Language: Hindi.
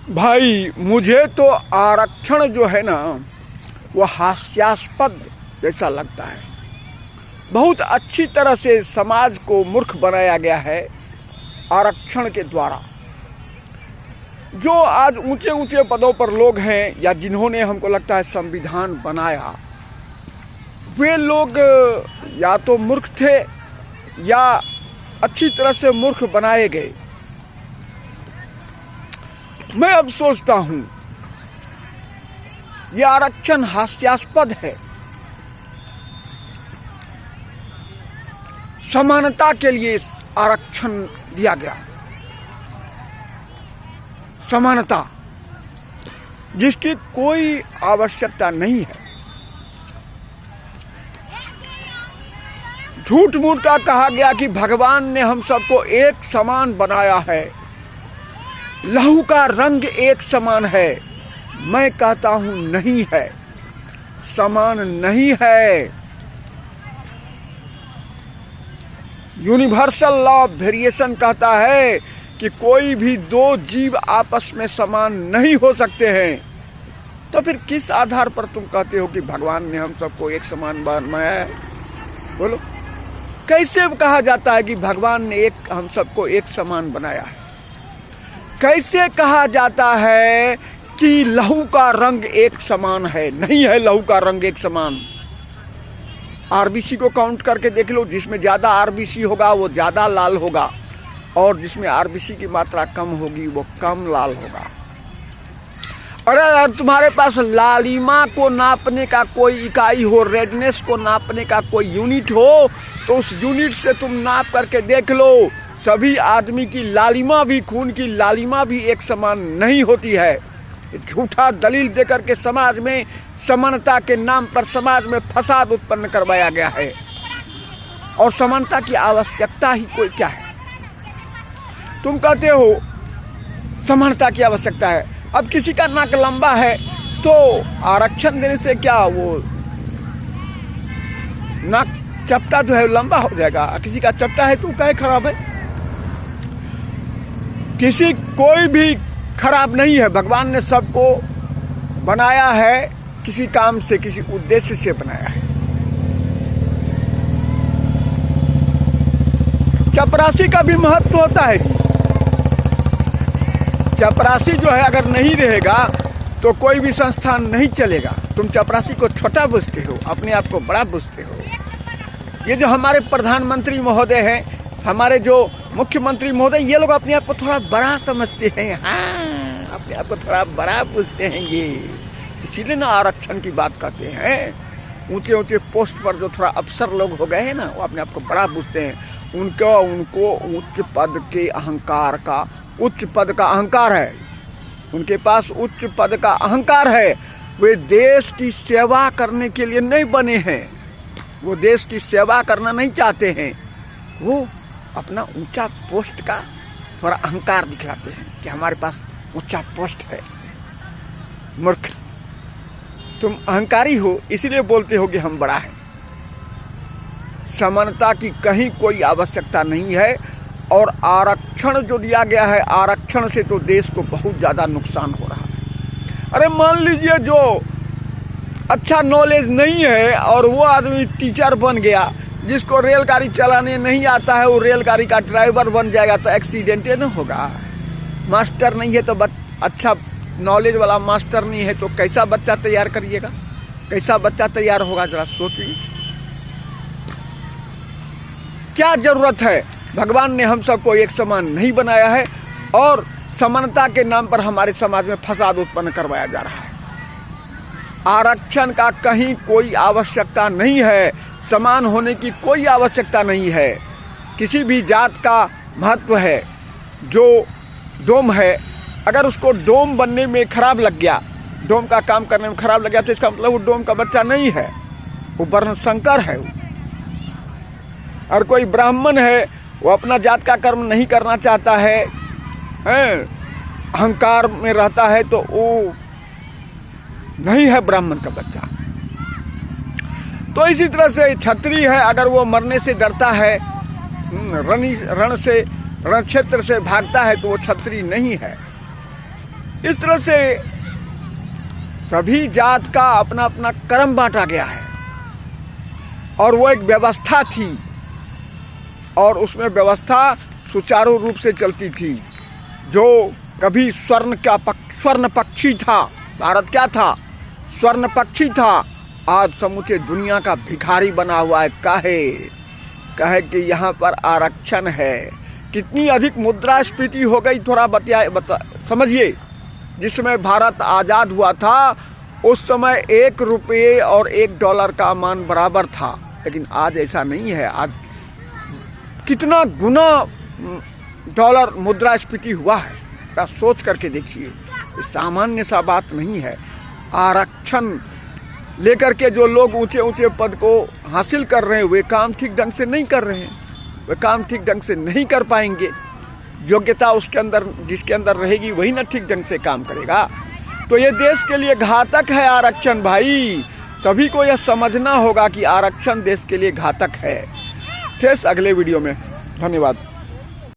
भाई मुझे तो आरक्षण जो है ना वो हास्यास्पद जैसा लगता है। बहुत अच्छी तरह से समाज को मूर्ख बनाया गया है आरक्षण के द्वारा। जो आज ऊंचे ऊंचे पदों पर लोग हैं या जिन्होंने हमको लगता है संविधान बनाया, वे लोग या तो मूर्ख थे या अच्छी तरह से मूर्ख बनाए गए। मैं अब सोचता हूं यह आरक्षण हास्यास्पद है। समानता के लिए आरक्षण दिया गया, समानता जिसकी कोई आवश्यकता नहीं है। झूठ मूठ का कहा गया कि भगवान ने हम सबको एक समान बनाया है, लहू का रंग एक समान है। मैं कहता हूं नहीं है, समान नहीं है। यूनिवर्सल लॉ ऑफ वेरिएशन कहता है कि कोई भी दो जीव आपस में समान नहीं हो सकते हैं। तो फिर किस आधार पर तुम कहते हो कि भगवान ने हम सबको एक समान बनाया है? बोलो, कैसे कहा जाता है कि भगवान ने हम सबको एक समान बनाया है? कैसे कहा जाता है कि लहू का रंग एक समान है? नहीं है लहू का रंग एक समान। आरबीसी को काउंट करके देख लो, जिसमें ज्यादा आरबीसी होगा वो ज्यादा लाल होगा और जिसमें आरबीसी की मात्रा कम होगी वो कम लाल होगा। और अगर तुम्हारे पास लालिमा को नापने का कोई इकाई हो, रेडनेस को नापने का कोई यूनिट हो, तो उस यूनिट से तुम नाप करके देख लो। सभी आदमी की लालिमा भी, खून की लालिमा भी एक समान नहीं होती है। झूठा दलील देकर के समाज में समानता के नाम पर समाज में फसाद उत्पन्न करवाया गया है। और समानता की आवश्यकता ही कोई क्या है? तुम कहते हो समानता की आवश्यकता है। अब किसी का नाक लंबा है तो आरक्षण देने से क्या वो नाक चपटा जो है लंबा हो जाएगा? किसी का चपटा है तो काहे खराब है? किसी कोई भी खराब नहीं है। भगवान ने सबको बनाया है किसी काम से, किसी उद्देश्य से बनाया है। चपरासी का भी महत्व होता है। चपरासी जो है अगर नहीं रहेगा तो कोई भी संस्थान नहीं चलेगा। तुम चपरासी को छोटा बुझते हो, अपने आप को बड़ा बुझते हो। ये जो हमारे प्रधानमंत्री महोदय हैं, हमारे जो मुख्यमंत्री महोदय, ये लोग अपने आप को थोड़ा बड़ा समझते हैं। हाँ, अपने आप को थोड़ा बड़ा पूछते हैं ये, इसीलिए ना आरक्षण की बात करते हैं। ऊंचे ऊंचे पोस्ट पर जो थोड़ा अफसर लोग हो गए हैं ना, वो अपने आप को बड़ा पूछते हैं। उनको उच्च पद के अहंकार का, उच्च पद का अहंकार है। उनके पास उच्च पद का अहंकार है। वे देश की सेवा करने के लिए नहीं बने हैं। वो देश की सेवा करना नहीं चाहते हैं। वो अपना ऊंचा पोस्ट का थोड़ा अहंकार दिखलाते हैं कि हमारे पास ऊंचा पोस्ट है। मूर्ख, तुम अहंकारी हो इसलिए बोलते हो कि हम बड़ा है। समानता की कहीं कोई आवश्यकता नहीं है। और आरक्षण जो दिया गया है, आरक्षण से तो देश को बहुत ज्यादा नुकसान हो रहा है। अरे मान लीजिए जो अच्छा नॉलेज नहीं है और वो आदमी टीचर बन गया, जिसको रेलगाड़ी चलाने नहीं आता है वो रेलगाड़ी का ड्राइवर बन जाएगा, तो एक्सीडेंट न होगा। मास्टर नहीं है तो अच्छा नॉलेज वाला मास्टर नहीं है तो कैसा बच्चा तैयार करिएगा? कैसा बच्चा तैयार होगा? जरा सोचिए। क्या जरूरत है? भगवान ने हम सबको एक समान नहीं बनाया है और समानता के नाम पर हमारे समाज में फसाद उत्पन्न करवाया जा रहा है। आरक्षण का कहीं कोई आवश्यकता नहीं है। समान होने की कोई आवश्यकता नहीं है। किसी भी जात का महत्व है। जो डोम है, अगर उसको डोम बनने में खराब लग गया, डोम का काम करने में खराब लग गया, तो इसका मतलब वो डोम का बच्चा नहीं है, वो वर्ण संकर है। और कोई ब्राह्मण है, वो अपना जात का कर्म नहीं करना चाहता है, अहंकार में रहता है, तो वो नहीं है ब्राह्मण का बच्चा। तो इसी तरह से क्षत्रिय है, अगर वो मरने से डरता है, रण क्षेत्र से भागता है, तो वो क्षत्रिय नहीं है। इस तरह से सभी जात का अपना अपना कर्म बांटा गया है और वो एक व्यवस्था थी और उसमें व्यवस्था सुचारू रूप से चलती थी। जो कभी स्वर्ण पक्षी था, भारत क्या था? स्वर्ण पक्षी था। आज समूचे दुनिया का भिखारी बना हुआ है। कहे कि यहाँ पर आरक्षण है। कितनी अधिक मुद्रास्फीति हो गई, थोड़ा समझिए। जिस समय भारत आज़ाद हुआ था उस समय 1 रुपये और $1 का मान बराबर था, लेकिन आज ऐसा नहीं है। आज कितना गुना डॉलर मुद्रास्फीति हुआ है, क्या सोच करके देखिए। सामान्य सा बात नहीं है। आरक्षण लेकर के जो लोग ऊंचे ऊंचे पद को हासिल कर रहे हैं वे काम ठीक ढंग से नहीं कर रहे हैं, वे काम ठीक ढंग से नहीं कर पाएंगे। योग्यता उसके अंदर, जिसके अंदर रहेगी वही ना ठीक ढंग से काम करेगा। तो ये देश के लिए घातक है आरक्षण भाई। सभी को यह समझना होगा कि आरक्षण देश के लिए घातक है। शेष अगले वीडियो में। धन्यवाद।